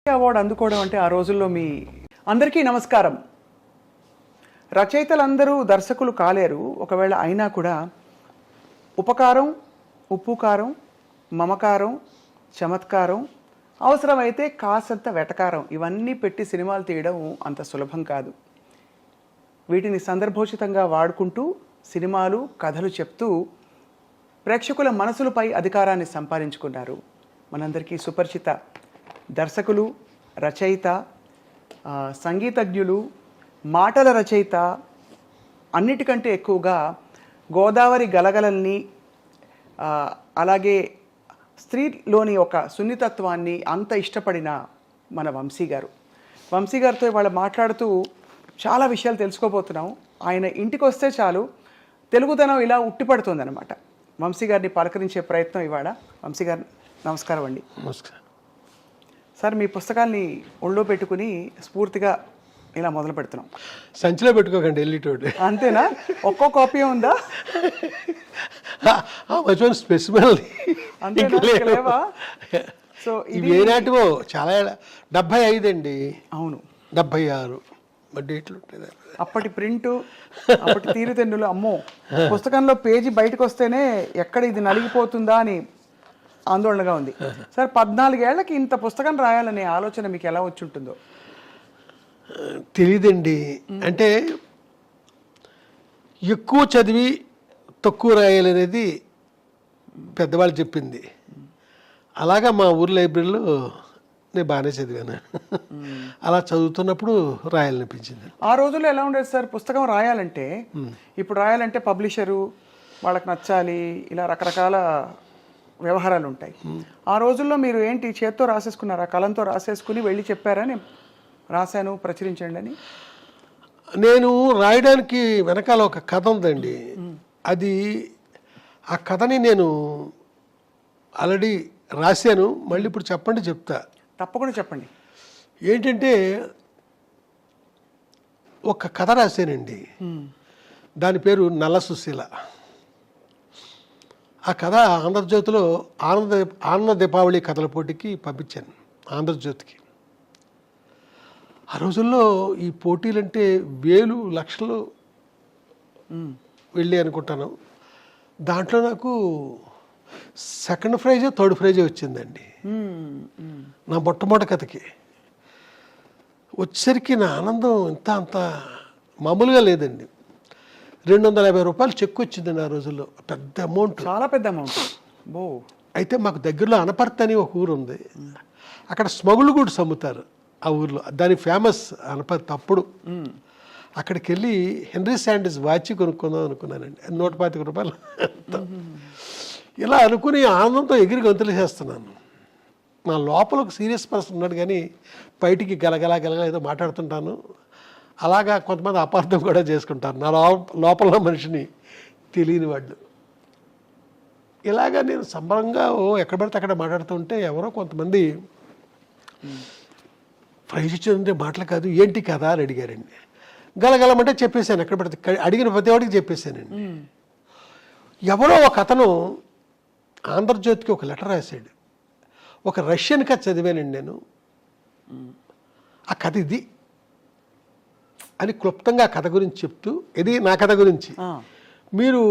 Award అందుకోవడం అంటే ఆ రోజుల్లో మీ అందరికీ నమస్కారం. రచయితలందరూ దర్శకులు కాలేరు. ఒకవేళ అయినా కూడా ఉపకారం, ఉప్పు కారం, మమకారం, చమత్కారం, అవసరమైతే కాసంత వెటకారం ఇవన్నీ పెట్టి సినిమాలు తీయడం అంత సులభం కాదు. వీటిని సందర్భోచితంగా వాడుకుంటూ సినిమాలు, కథలు చెప్తూ ప్రేక్షకుల మనసులపై అధికారాన్ని సంపాదించుకున్నారు మనందరికీ సుపరిచిత దర్శకులు, రచయిత, సంగీతజ్ఞులు, మాటల రచయిత, అన్నిటికంటే ఎక్కువగా గోదావరి గలగలల్ని, అలాగే స్త్రీలోని ఒక సున్నితత్వాన్ని అంత ఇష్టపడిన మన వంశీ గారు. వంశీ గారితో ఇవాళ మాట్లాడుతూ చాలా విషయాలు తెలుసుకోబోతున్నాం. ఆయన ఇంటికి వస్తే చాలు తెలుగుదనం ఇలా ఉట్టిపడుతుందన్నమాట. వంశీ గారిని పలకరించే ప్రయత్నం ఇవాళ. వంశీ గారు నమస్కారం అండి. నమస్కారం సార్, మీ పుస్తకాల్ని ఒళ్ళో పెట్టుకుని స్ఫూర్తిగా ఇలా మొదలు పెడుతున్నాం. సంచిలో పెట్టుకోకండి, వెళ్ళేటోడు అంతేనా? ఒక్కో కాపీ ఉందా? స్పెసిమల్ లేవా? సో ఇవి ఏనాటివో చాలా 75 అండి. అవును, 76 డేట్లు ఉంటుంది. అప్పటి ప్రింటు, అప్పటి తీరుతెన్నులు. అమ్మో, పుస్తకంలో పేజీ బయటకు వస్తేనే ఎక్కడ ఇది నలిగిపోతుందా అని ఆందోళనగా ఉంది. సార్, 14 ఏళ్లకి ఇంత పుస్తకం రాయాలనే ఆలోచన మీకు ఎలా వచ్చి ఉంటుందో? తెలీదండి. అంటే ఎక్కువ చదివి తక్కువ రాయాలనేది పెద్దవాళ్ళు చెప్పింది. అలాగా మా ఊరు లైబ్రరీలో నేను బాగానే చదివాను. అలా చదువుతున్నప్పుడు రాయాలనిపించింది. ఆ రోజుల్లో ఎలా ఉండేది సార్ పుస్తకం రాయాలంటే? ఇప్పుడు రాయాలంటే పబ్లిషరు వాళ్ళకి నచ్చాలి, ఇలా రకరకాల వ్యవహారాలు ఉంటాయి. ఆ రోజుల్లో మీరు ఏంటి, చేత్తో రాసేసుకున్నారా? కలంతో రాసేసుకుని వెళ్ళి చెప్పారా నేను రాశాను ప్రచురించండి అని? నేను రాయడానికి వెనకాల ఒక కథ ఉందండి. అది ఆ కథని నేను ఆల్రెడీ రాశాను. మళ్ళీ ఇప్పుడు చెప్తా. తప్పకుండా చెప్పండి. ఏంటంటే ఒక కథ రాశానండి. దాని పేరు నల్ల సుశీల. ఆ కథ ఆంధ్రజ్యోతిలో ఆనంద దీపావళి కథల పోటీకి పంపించాను, ఆంధ్రజ్యోతికి. ఆ రోజుల్లో ఈ పోటీలంటే వేలు లక్షలు వెళ్ళి అనుకుంటాను. దాంట్లో నాకు సెకండ్ ప్రైజే థర్డ్ ప్రైజే వచ్చిందండి నా మొట్టమొదటి కథకి. వచ్చేసరికి నా ఆనందం అంత మామూలుగా లేదండి. 250 రూపాయలు చెక్ వచ్చిందండి ఆ రోజుల్లో. పెద్ద అమౌంట్, చాలా పెద్ద అమౌంట్. అయితే మాకు దగ్గరలో అనపర్తి అని ఒక ఊరు ఉంది. అక్కడ స్మగుళ్ళు గూడ్స్ అమ్ముతారు ఆ ఊర్లో. దాని ఫేమస్ అనపర్తి. అప్పుడు అక్కడికి వెళ్ళి హెన్రీ శాండిస్ వాచ్ కొనుక్కుందాం అనుకున్నానండి. 125 రూపాయలు. ఇలా అనుకుని ఆనందంతో ఎగిరి గంతులు చేస్తున్నాను. నా లోపల ఒక సీరియస్ పర్సన్ ఉన్నాడు, కానీ బయటికి గలగలా ఏదో మాట్లాడుతుంటాను. అలాగా కొంతమంది అపార్థం కూడా చేసుకుంటారు నా లోపల మనిషిని తెలియని వాళ్ళు. ఇలాగా నేను సంబరంగా ఎక్కడ పడితే అక్కడ మాట్లాడుతుంటే ఎవరో కొంతమంది ప్రైజ్ ఇచ్చిందంటే మాటలు కాదు, ఏంటి కదా అని అడిగారండి. గలగలమంటే చెప్పేశాను. ఎక్కడ పడితే అడిగిన ప్రతి వాడికి చెప్పేశానండి. ఎవరో ఒక అతను ఆంధ్రజ్యోతికి ఒక లెటర్ రాశాడు. ఒక రష్యన్ కథ చదివానండి నేను. ఆ కథ ఇది అని క్లుప్తంగా కథ గురించి చెప్తూ, ఇది నా కథ గురించి, మీరు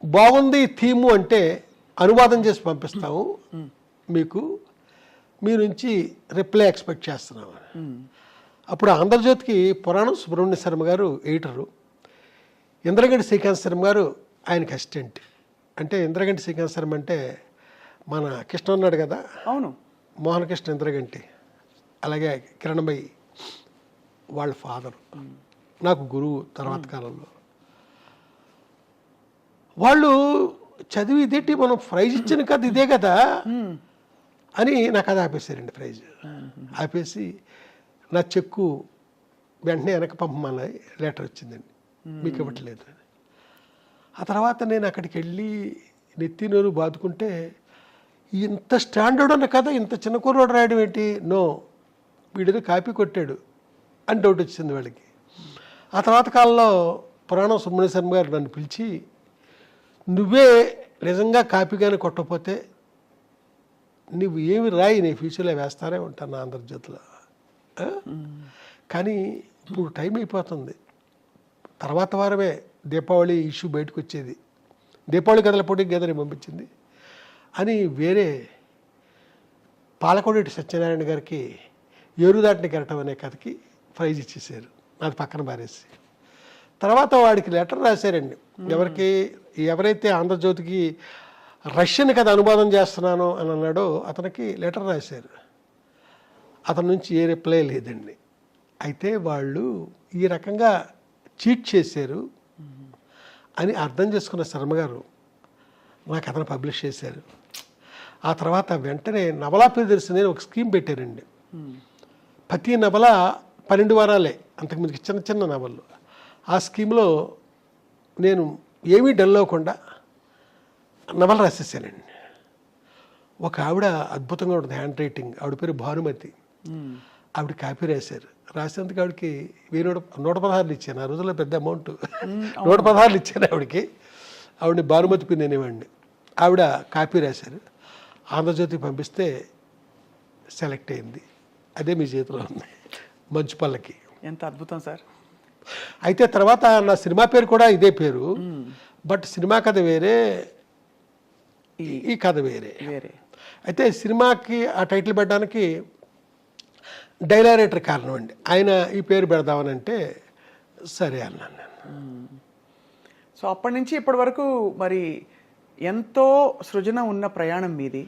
బాగుంది థీము అంటే అనువాదం చేసి పంపిస్తాము, మీకు మీ నుంచి రిప్లై ఎక్స్పెక్ట్ చేస్తున్నాము. అప్పుడు ఆంధ్రజ్యోతికి పురాణం సుబ్రహ్మణ్య శర్మ గారు ఎడిటరు, ఇంద్రగంటి శ్రీకాంత్ శర్మ గారు ఆయనకి అసిస్టెంట్. అంటే ఇంద్రగంటి శ్రీకాంత్ శర్మ అంటే మన కృష్ణ ఉన్నాడు కదా, అవును, మోహన కృష్ణ ఇంద్రగంటి, అలాగే కిరణమయ్యి వాళ్ళ ఫాదరు, నాకు గురువు తర్వాత కాలంలో. వాళ్ళు చదివి ఇదేంటి మనం ప్రైజ్ ఇచ్చిన కథ ఇదే కదా అని నా కథ ఆపేశారండి. ప్రైజ్ ఆపేసి నా చెక్కు వెంటనే వెనక పంపమని లెటర్ వచ్చిందండి, మీకు ఇవ్వట్లేదు అని. ఆ తర్వాత నేను అక్కడికి వెళ్ళి నెత్తి నోరు బాదుకుంటే, ఇంత స్టాండర్డ్ ఉన్న కథ ఇంత చిన్న కుర్రోడు రాయడం ఏంటి, నో వీడిని కాపీ కొట్టాడు అని డౌట్ వచ్చింది వాళ్ళకి. ఆ తర్వాత కాలంలో పురాణం సుబ్రహ్మణ్య శర్మ గారు నన్ను పిలిచి, నువ్వే నిజంగా కాపీగానే కొట్టకపోతే నువ్వు ఏమి రాయి నేను ఫ్యూచర్లో వేస్తానే ఉంటాను నా ఆంధ్రజ్యోతిలో. ఆ? కానీ ఇప్పుడు టైం అయిపోతుంది. తర్వాత వారమే దీపావళి ఇష్యూ బయటకు వచ్చేది. దీపావళి కథల పోటీకి గదని పంపించింది అని వేరే పాలకొండేటి సత్యనారాయణ గారికి ఏరుదాటిని కెరటం అనే కథకి ప్రైజ్ ఇచ్చేసారు, అది పక్కన పారేసి. తర్వాత వాడికి లెటర్ రాశారండి. ఎవరైతే ఆంధ్రజ్యోతికి రష్యన్ కథ అనువాదం చేస్తున్నాను అని అన్నాడో అతనికి లెటర్ రాశారు. అతని నుంచి ఏ రిప్లై లేదండి. అయితే వాళ్ళు ఈ రకంగా చీట్ చేశారు అని అర్థం చేసుకున్న శర్మ గారు నా కథను పబ్లిష్ చేశారు. ఆ తర్వాత వెంటనే నవలా ప్రియదర్శిని ఒక స్కీమ్ పెట్టారండి. ప్రతి నవల 12 వారాలే, అంతకుముందుకి చిన్న చిన్న నవళ్ళు. ఆ స్కీమ్లో నేను ఏమీ డల్ అవ్వకుండా నవల రాసేసానండి. ఒక ఆవిడ అద్భుతంగా ఉంటుంది హ్యాండ్ రైటింగ్, ఆవిడ పేరు భానుమతి. ఆవిడ కాపీ రాశారు. రాసేందుకు ఆవిడకి 116 ఇచ్చాను. ఆ రోజుల్లో పెద్ద అమౌంట్. 116 ఇచ్చాను ఆవిడకి. ఆవిడని భానుమతి పిన్ అనేవాడిని. ఆవిడ కాపీ రాశారు. ఆంధ్రజ్యోతికి పంపిస్తే సెలెక్ట్ అయింది. అదే మీ చేతిలో ఉంది, మంచు పల్లకి. ఎంత అద్భుతం సార్. అయితే తర్వాత నా సినిమా పేరు కూడా ఇదే పేరు, బట్ సినిమా కథ వేరే, ఈ కథ వేరే. అయితే సినిమాకి ఆ టైటిల్ పెట్టడానికి డైలారేటర్ కారణం అండి. ఆయన ఈ పేరు పెడదామని అంటే సరే అన్నాను నేను. సో అప్పటి నుంచి ఇప్పటి వరకు మరి ఎంతో సృజన ఉన్న ప్రయాణం మీది.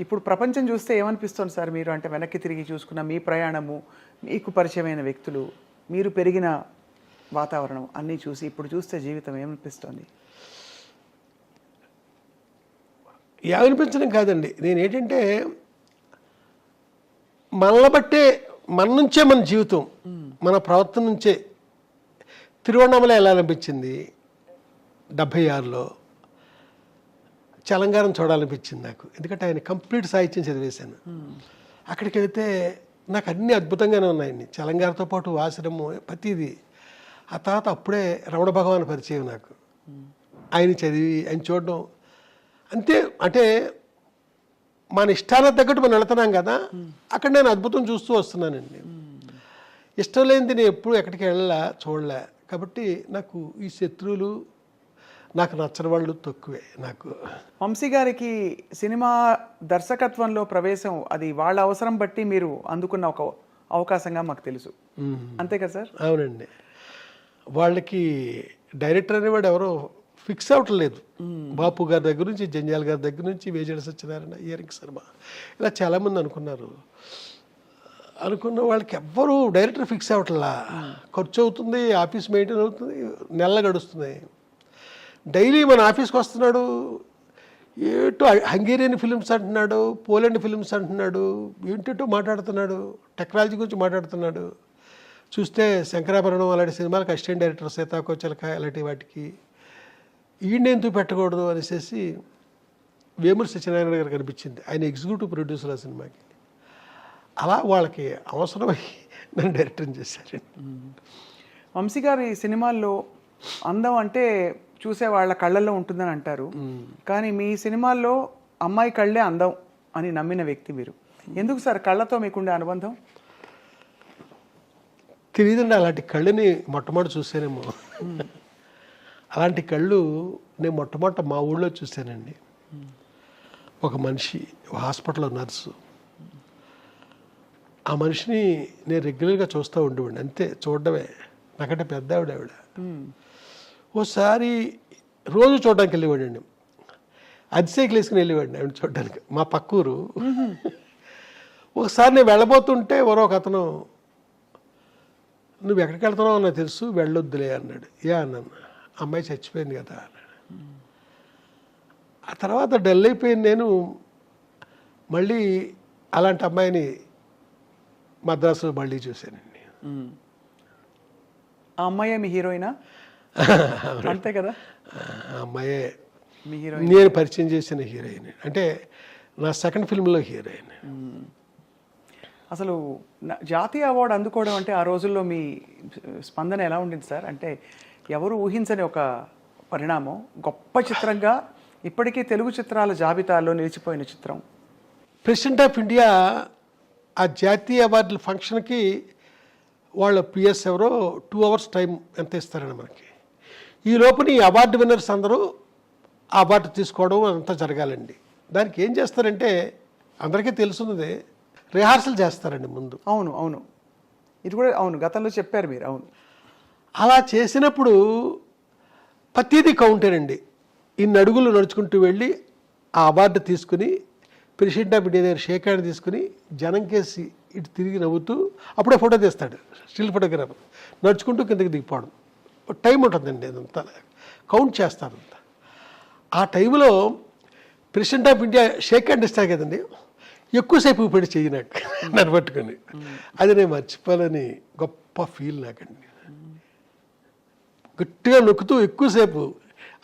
ఇప్పుడు ప్రపంచం చూస్తే ఏమనిపిస్తుంది సార్ మీరు? అంటే వెనక్కి తిరిగి చూసుకున్న మీ ప్రయాణము, మీకు పరిచయమైన వ్యక్తులు, మీరు పెరిగిన వాతావరణం అన్నీ చూసి ఇప్పుడు చూస్తే జీవితం ఏమనిపిస్తుంది? ఏమనిపించడం కాదండి, నేను ఏంటంటే మనల్ని బట్టే, మన నుంచే మన జీవితం, మన ప్రవర్తన నుంచే. తిరువണ്ണామల ఎలా అనిపించింది 76లో, చలంగారం చూడాలనిపించింది నాకు. ఎందుకంటే ఆయన కంప్లీట్ సాహిత్యం చదివేశాను. అక్కడికి వెళితే నాకు అన్నీ అద్భుతంగానే ఉన్నాయండి. చలంగారితో పాటు ఆశ్రమం ప్రతిదీ. ఆ తర్వాత అప్పుడే రమణ భగవాన్ పరిచయం నాకు. ఆయన చదివి ఆయన చూడడం అంతే. అంటే మన ఇష్టాలకు తగ్గట్టు మనం వెళుతున్నాం కదా, అక్కడ నేను అద్భుతం చూస్తూ వస్తున్నానండి. ఇష్టం లేనిది నేను ఎప్పుడు ఎక్కడికి చూడలే. కాబట్టి నాకు ఈ శత్రువులు, నాకు నచ్చని వాళ్ళు తక్కువే. నాకు వంశీ గారికి సినిమా దర్శకత్వంలో ప్రవేశం అది వాళ్ళ అవసరం బట్టి మీరు అందుకున్న ఒక అవకాశంగా మాకు తెలుసు, అంతే కదా సార్? అవునండి. వాళ్ళకి డైరెక్టర్ అనేవాడు ఎవరో ఫిక్స్ అవ్వట్లేదు. బాపు గారి దగ్గర నుంచి, జంజాల్ గారి దగ్గర నుంచి, వేజేడి సత్యనారాయణ, ఇయరింగ్ శర్మ, ఇలా చాలామంది అనుకున్న వాళ్ళకి ఎవ్వరూ డైరెక్టర్ ఫిక్స్ అవ్వట్లా. ఖర్చు అవుతుంది, ఆఫీస్ మెయింటైన్ అవుతుంది, నెల గడుస్తుంది. డైలీ మన ఆఫీస్కి వస్తున్నాడు, ఏటో హంగేరియన్ ఫిలిమ్స్ అంటున్నాడు, పోలాండ్ ఫిలిమ్స్ అంటున్నాడు, ఏంటో మాట్లాడుతున్నాడు, టెక్నాలజీ గురించి మాట్లాడుతున్నాడు. చూస్తే శంకరాభరణం అలాంటి సినిమాలకు అసిస్టెంట్ డైరెక్టర్, సీతాకోచలక అలాంటి వాటికి ఈయన ఎందుకు పెట్టకూడదు అనేసి వేమూరి సత్యనారాయణ గారు కనిపించింది. ఆయన ఎగ్జిక్యూటివ్ ప్రొడ్యూసర్ ఆ సినిమాకి. అలా వాళ్ళకి అవసరమై నన్ను డైరెక్టర్ చేశారు. వంశీ గారు ఈ సినిమాల్లో అందం అంటే చూసే వాళ్ళ కళ్ళల్లో ఉంటుందని అంటారు, కానీ మీ సినిమాల్లో అమ్మాయి కళ్ళే అందం అని నమ్మిన వ్యక్తి మీరు. ఎందుకు సార్ కళ్ళతో మీకుండే అనుబంధం? తెలియదండి, అలాంటి కళ్ళని మొట్టమొదటి చూసానేమో. అలాంటి కళ్ళు నేను మొట్టమొదట మా ఊళ్ళో చూశానండి. ఒక మనిషి హాస్పిటల్లో నర్సు, ఆ మనిషిని నేను రెగ్యులర్గా చూస్తూ ఉండేవాడిని. అంతే, చూడడమే. నాకంటే పెద్ద ఆవిడ. ఓసారి రోజు చూడడానికి వెళ్ళేవాడండి. అతిశైకిల్ వేసుకుని వెళ్ళేవాడిని ఆవిడ చూడడానికి, మా పక్కూరు. ఒకసారి నేను వెళ్ళబోతుంటే ఎవరో ఒక అతను, నువ్వు ఎక్కడికి వెళ్తున్నావు నాకు తెలుసు, వెళ్ళొద్దులే అన్నాడు. అన్నాను, అమ్మాయి చచ్చిపోయింది కదా అన్నాడు. ఆ తర్వాత డల్ అయిపోయింది. నేను మళ్ళీ అలాంటి అమ్మాయిని మద్రాసులో మళ్ళీ చూశానండి. ఆ అమ్మాయే మీ హీరోయినా? అంతే కదా, ఆ అమ్మాయే మీ హీరోయిన్. నేను పరిచయం చేసిన హీరోయిన్, అంటే నా సెకండ్ ఫిల్మ్లో హీరోయిన్. అసలు జాతీయ అవార్డు అందుకోవడం అంటే ఆ రోజుల్లో మీ స్పందన ఎలా ఉండింది సార్? అంటే ఎవరు ఊహించని ఒక పరిణామం. గొప్ప చిత్రంగా ఇప్పటికీ తెలుగు చిత్రాల జాబితాలో నిలిచిపోయిన చిత్రం ప్రెసిడెంట్ ఆఫ్ ఇండియా ఆ జాతీయ అవార్డుల ఫంక్షన్కి వాళ్ళ పిఎస్ ఎవరో 2 hours టైం ఎంత ఇస్తారండి మనకి. ఈ లోపల ఈ అవార్డు విన్నర్స్ అందరూ ఆ అవార్డు తీసుకోవడం అంతా జరగాలండి. దానికి ఏం చేస్తారంటే అందరికీ తెలుసున్నదే, రిహార్సల్ చేస్తారండి ముందు. అవును అవును, ఇది కూడా అవును, గతంలో చెప్పారు మీరు. అవును, అలా చేసినప్పుడు ప్రతిదీ కౌంటేనండి. ఇన్ని అడుగులు నడుచుకుంటూ వెళ్ళి ఆ అవార్డు తీసుకుని ప్రెసిడెంట్ ఆఫ్ ఇండియా దగ్గర షేక్ హ్యాండ్ తీసుకుని జనం కేసి ఇటు తిరిగి నవ్వుతూ అప్పుడే ఫోటో తీస్తాడు స్టిల్ ఫోటోగ్రాఫర్, నడుచుకుంటూ కిందకి దిగిపోవడం. టైం ఉంటుందండి, అదంతా కౌంట్ చేస్తారంతా. ఆ టైంలో president of India shake hand ఇస్తారు కదండి, ఎక్కువసేపు పెట్టి చేయనాక నన్ను పట్టుకొని, అది నేను మర్చిపోవాలని గొప్ప ఫీల్ నాకండి. గట్టిగా నొక్కుతూ ఎక్కువసేపు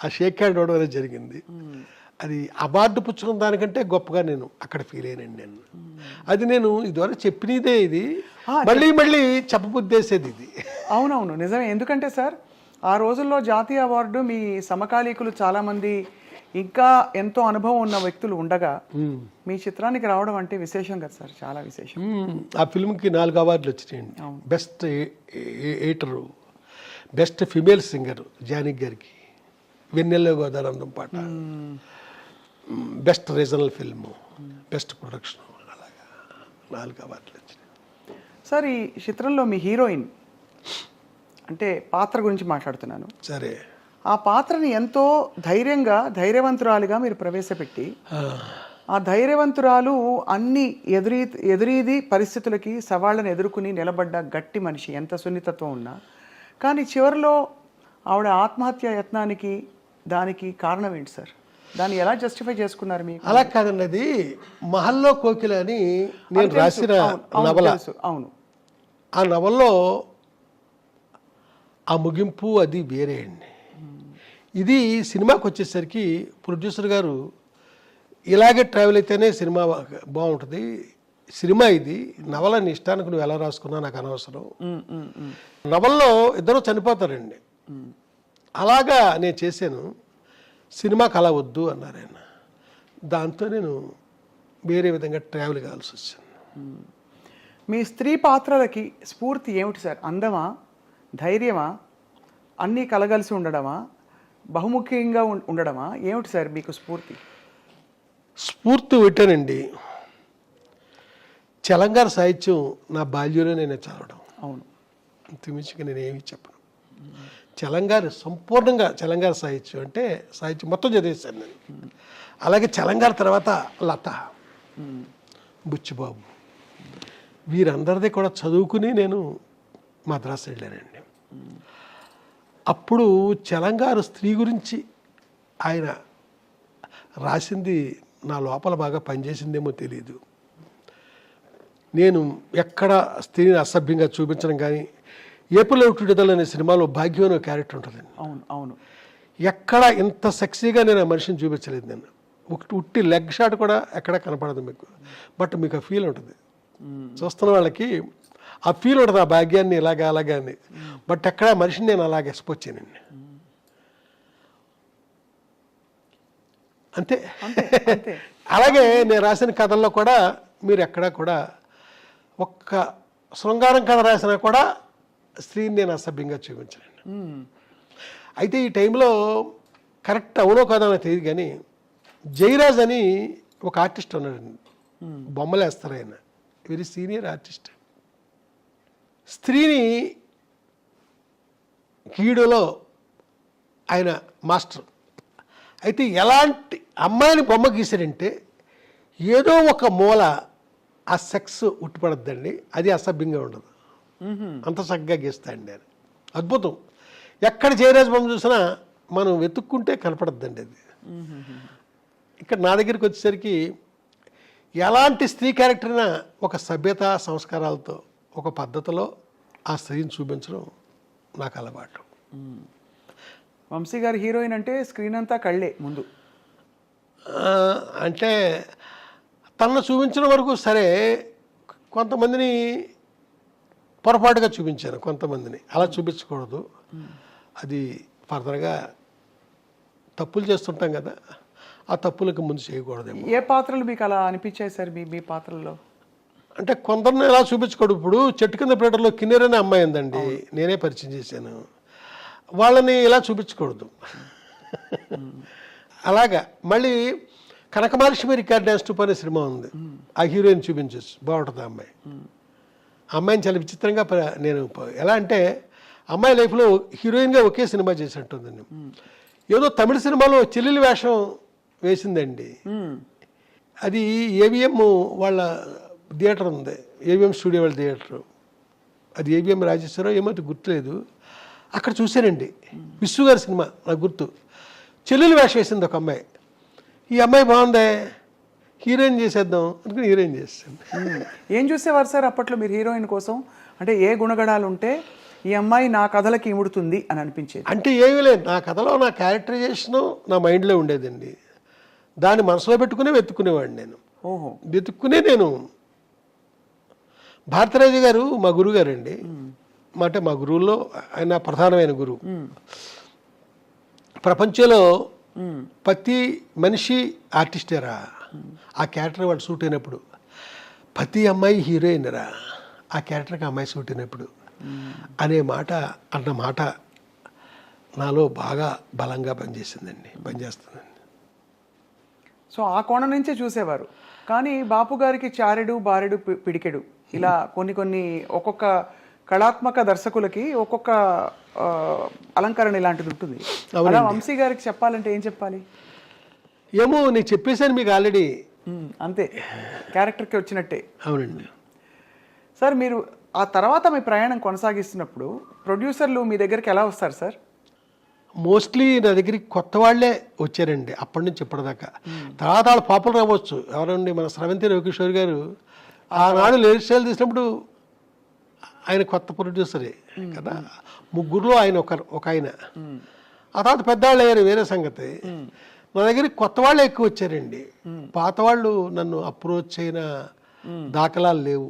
ఆ షేక్ హ్యాండ్ ఇవ్వడం అనేది జరిగింది. అది అవార్డు పుచ్చుకున్న దానికంటే గొప్పగా నేను అక్కడ ఫీల్ అయ్యానండి. నేను అది నేను ఇదివరకు చెప్పినదే, ఇది మళ్ళీ మళ్ళీ చెప్పబుద్దేసేది ఇది. అవునవును, నిజమే. ఎందుకంటే సార్, ఆ రోజుల్లో జాతీయ అవార్డు మీ సమకాలీకులు చాలామంది ఇంకా ఎంతో అనుభవం ఉన్న వ్యక్తులు ఉండగా మీ చిత్రానికి రావడం అంటే విశేషం కదా సార్, చాలా విశేషం. ఆ ఫిల్మ్కి 4 అవార్డులు వచ్చినాయండి. Best editor, best female singer Janaki గారికి, వెన్నెల్లో గోదానందం పాట, best regional film, best production, అలాగా 4 అవార్డులు వచ్చినాయి. సార్, ఈ చిత్రంలో మీ హీరోయిన్ అంటే పాత్ర గురించి మాట్లాడుతున్నాను. సరే, ఆ పాత్రని ఎంతో ధైర్యంగా, ధైర్యవంతురాలుగా మీరు ప్రవేశపెట్టి, ఆ ధైర్యవంతురాలు అన్ని ఎదురీది పరిస్థితులకి, సవాళ్ళను ఎదుర్కొని నిలబడ్డ గట్టి మనిషి, ఎంత సున్నితత్వం ఉన్నా. కానీ చివరిలో ఆవిడ ఆత్మహత్య యత్నానికి దానికి కారణం ఏంటి సార్? దాన్ని ఎలా జస్టిఫై చేసుకున్నారు మీకు? అలా కాదండి, అది మహల్లో కోకిల అని నేను రాసిన నవల. అవును, ఆ నవల్లో ఆ ముగింపు అది వేరే అండి. ఇది సినిమాకి వచ్చేసరికి ప్రొడ్యూసర్ గారు ఇలాగే ట్రావెల్ అయితేనే సినిమా బాగుంటుంది, సినిమా ఇది, నవల నీ ఇష్టానికి నువ్వు ఎలా రాసుకున్నా నాకు అనవసరం. నవల్లో ఇద్దరు చనిపోతారండి, అలాగా నేను చేశాను, సినిమాకి అలా వద్దు అన్నారు ఆయన. దాంతో నేను వేరే విధంగా ట్రావెల్ కావాల్సి వచ్చింది. మీ స్త్రీ పాత్రలకి స్ఫూర్తి ఏమిటి సార్? అందమా, ధైర్యమా, అన్నీ కలగలిసి ఉండడమా, బహుముఖ్యంగా ఉండడమా, ఏమిటి సార్ మీకు స్ఫూర్తి? స్ఫూర్తి పెట్టానండి, చలంగారు సాహిత్యం నా బాల్యంలో నేను చదవడం. అవును, ఇంతమించిగా నేనేమి చెప్పను. చలంగారు సంపూర్ణంగా, చలంగారు సాహిత్యం అంటే సాహిత్యం మొత్తం చదివేశాను నేను. అలాగే చలంగారు తర్వాత లత, బుచ్చిబాబు, వీరందరిది కూడా చదువుకుని నేను మద్రాసు వెళ్ళానండి. అప్పుడు చలంగారు స్త్రీ గురించి ఆయన రాసింది నా లోపల బాగా పనిచేసిందేమో తెలియదు. నేను ఎక్కడ స్త్రీని అసభ్యంగా చూపించడం కానీ, ఏప్రిల్ విడుదల అనే సినిమాలో భాగ్యం అనే క్యారెక్టర్ ఉంటుందండి. అవును అవును, ఎక్కడ ఇంత సెక్సీగా నేను ఆ మనిషిని చూపించలేదు. నేను ఉట్టి లెగ్ షాట్ కూడా ఎక్కడ కనపడదు మీకు, బట్ మీకు ఆ ఫీల్ ఉంటుంది, చూస్తున్న వాళ్ళకి ఆ ఫీల్ ఉంటుంది, ఆ భాగ్యాన్ని ఇలాగా అలాగా అని. బట్ ఎక్కడ మనిషిని నేను అలాగే ఎక్స్పోజ్ చేయనండి. అంతే. అలాగే నేను రాసిన కథల్లో కూడా మీరు ఎక్కడా కూడా ఒక్క శృంగారం కథ రాసినా కూడా స్త్రీని నేను అసభ్యంగా చూపించానండి. అయితే ఈ టైంలో కరెక్ట్ అవునో కాదో నాకు తెలియదు కానీ, జయరాజ్ అని ఒక ఆర్టిస్ట్ ఉన్నాడండి, బొమ్మలు వేస్తారు ఆయన, వెరీ సీనియర్ ఆర్టిస్ట్. స్త్రీని గీయడంలో ఆయన మాస్టర్. అయితే ఎలాంటి అమ్మాయిని బొమ్మ గీసాడంటే ఏదో ఒక మూల ఆ సెక్స్ ఉట్టిపడద్దండి, అది అసభ్యంగా ఉండదు, అంత చక్కగా గీస్తాడండి ఆయన. అద్భుతం. ఎక్కడ జయరాజ్ బొమ్మ చూసినా మనం వెతుక్కుంటే కనపడద్దండి అది. ఇక్కడ నా దగ్గరికి వచ్చేసరికి ఎలాంటి స్త్రీ క్యారెక్టర్నా ఒక సభ్యత సంస్కారాలతో, ఒక పద్ధతిలో ఆ స్త్రీని చూపించడం నాకు అలవాటు. వంశీ గారి హీరోయిన్ అంటే స్క్రీన్ అంతా కళ్ళే ముందు. అంటే తనను చూపించడం వరకు సరే, కొంతమందిని పొరపాటుగా చూపించాను, కొంతమందిని అలా చూపించకూడదు, అది ఫర్దర్గా తప్పులు చేస్తుంటాం కదా, ఆ తప్పులకు ముందు చేయకూడదేమో. ఏ పాత్రలు మీకు అలా అనిపించాయి సార్ మీ మీ పాత్రల్లో? అంటే కొందరిని ఎలా చూపించుకోడు. ఇప్పుడు చెట్టు కింద ప్లేటర్లో కిన్నెర్ అనే అమ్మాయి ఉందండి, నేనే పరిచయం చేశాను. వాళ్ళని ఇలా చూపించకూడదు. అలాగా మళ్ళీ కనకమహాలక్ష్మి రికార్డ్ డ్యాన్స్ టూప్ అనే సినిమా ఉంది, ఆ హీరోయిన్ చూపించచ్చు, బాగుంటుంది ఆ అమ్మాయి. అమ్మాయిని చాలా విచిత్రంగా నేను ఎలా అంటే అమ్మాయి లైఫ్లో హీరోయిన్గా ఒకే సినిమా చేసినట్టుందండి. ఏదో తమిళ సినిమాలో చెల్లెలి వేషం వేసిందండి. అది ఏవిఎం వాళ్ళ థియేటర్ ఉంది, ఏవిఎం స్టూడియో వాళ్ళ థియేటరు, అది ఏవిఎం రాజేశ్వరరావు ఏమో గుర్తులేదు. అక్కడ చూశానండి, విశ్వ గారి సినిమా నాకు గుర్తు. చెల్లెలు వేషం వేసింది ఒక అమ్మాయి. ఈ అమ్మాయి బాగుందే, హీరోయిన్ చేసేద్దాం అనుకుని హీరోయిన్ చేస్తాను. ఏం చూసేవారు సార్ అప్పట్లో మీరు హీరోయిన్ కోసం? అంటే ఏ గుణగణాలు ఉంటే ఈ అమ్మాయి నా కథలకి ఇముడుతుంది అని అనిపించేది? అంటే ఏమీ లేదు, నా కథలో నా క్యారెక్టరైజేషను నా మైండ్లో ఉండేదండి. దాన్ని మనసులో పెట్టుకునే వెతుక్కునేవాడిని నేను. ఓహో. వెతుక్కునే నేను. భారతరాజు గారు మా గురువు గారండి, అంటే మా గురువుల్లో ఆయన ప్రధానమైన గురువు. ప్రపంచంలో ప్రతి మనిషి ఆర్టిస్టేరా, ఆ క్యారెక్టర్ వాడు సూట్ అయినప్పుడు. ప్రతి అమ్మాయి హీరోయిన్ రా, ఆ క్యారెక్టర్కి అమ్మాయి సూట్ అయినప్పుడు అనే మాట అన్న మాట నాలో బాగా బలంగా పనిచేసిందండి, పనిచేస్తుందండి. సో ఆ కోణం నుంచే చూసేవారు. కానీ బాపు గారికి చారెడు బారెడు పిడికెడు ఇలా కొన్ని ఒక్కొక్క కళాత్మక దర్శకులకి ఒక్కొక్క అలంకరణ ఇలాంటిది ఉంటుంది. అలా వంశీ గారికి చెప్పాలంటే ఏం చెప్పాలి? ఏమో నేను చెప్పేశాను మీకు ఆల్రెడీ. అంతే, క్యారెక్టర్కి వచ్చినట్టే. అవునండి సార్, మీరు ఆ తర్వాత మీ ప్రయాణం కొనసాగిస్తున్నప్పుడు ప్రొడ్యూసర్లు మీ దగ్గరికి ఎలా వస్తారు సార్? మోస్ట్లీ నా దగ్గరికి కొత్త వాళ్ళే వచ్చారండి అప్పటి నుంచి ఇప్పటిదాకా. తర్వాత వాళ్ళు పాపులర్ అవ్వచ్చు. ఎవరండి, మన స్రవంతి రవికిషోర్ గారు ఆనాడు లేడీ స్టైల్ తీసినప్పుడు ఆయన కొత్త ప్రొడ్యూసరే కదా. ముగ్గురులో ఆయన ఒక ఆయన. ఆ తర్వాత పెద్దవాళ్ళు అయ్యారు, వేరే సంగతి. నా దగ్గరికి కొత్త వాళ్ళే ఎక్కువ వచ్చారండి. పాత వాళ్ళు నన్ను అప్రోచ్ అయిన దాఖలాలు లేవు.